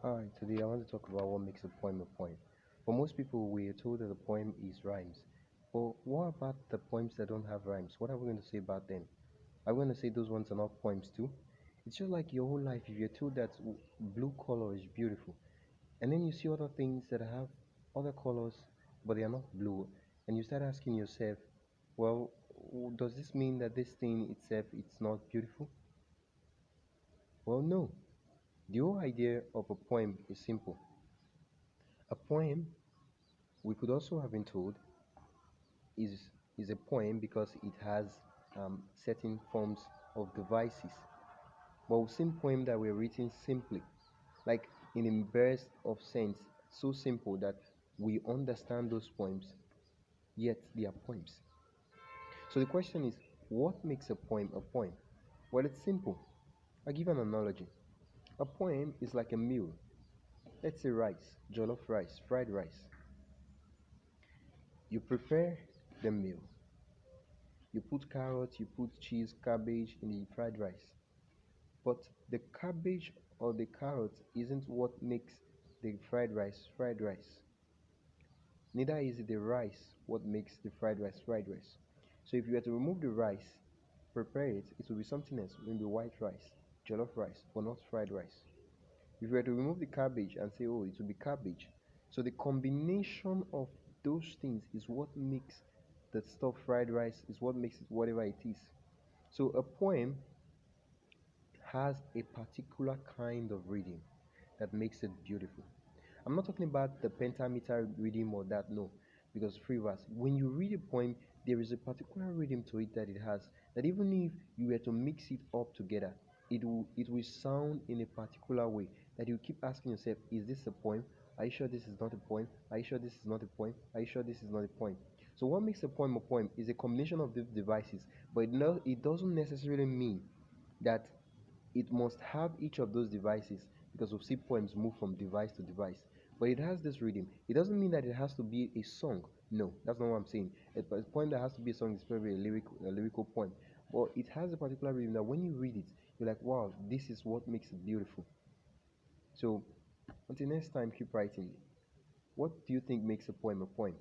Hi, today I want to talk about what makes a poem a poem. For most people, we are told that a poem is rhymes. But what about the poems that don't have rhymes? What are we going to say about them? Are we going to say those ones are not poems too? It's just like your whole life. If you're told that blue color is beautiful, and then you see other things that have other colors, but they are not blue, and you start asking yourself, well, does this mean that this thing itself it's not beautiful? Well, no. The whole idea of a poem is simple. A poem, we could also have been told, is is a poem because it has certain forms of devices. But we've seen poems that were written simply, like in a burst of sense, so simple that we understand those poems, yet they are poems. So the question is, what makes a poem a poem? Well, it's simple. I'll give an analogy. A poem is like a meal. Let's say rice, jollof rice, fried rice. You prepare the meal. You put carrots, you put cheese, cabbage in the fried rice. But the cabbage or the carrot isn't what makes the fried rice fried rice. Neither is it the rice what makes the fried rice fried rice. So if you were to remove the rice, prepare it, it will be something else, maybe white rice, jollof rice, but not fried rice. If you were to remove the cabbage and say, oh, it will be cabbage. So the combination of those things is what makes the stuff fried rice, is what makes it whatever it is. So a poem has a particular kind of reading that makes it beautiful. I'm not talking about the pentameter reading or that, no, because free verse. When you read a poem, there is a particular rhythm to it that it has, that even if you were to mix it up together, it will sound in a particular way that you keep asking yourself, is this a poem? Are you sure this is not a poem? Are you sure this is not a poem? Are you sure this is not a poem? So what makes a poem is a combination of these devices, but it doesn't necessarily mean that it must have each of those devices because we see poems move from device to device. But it has this rhythm. It doesn't mean that it has to be a song. No, that's not what I'm saying. A poem that has to be a song is probably a lyrical poem. But it has a particular rhythm that when you read it, you're like, wow, this is what makes it beautiful. So until next time, keep writing. What do you think makes a poem a poem?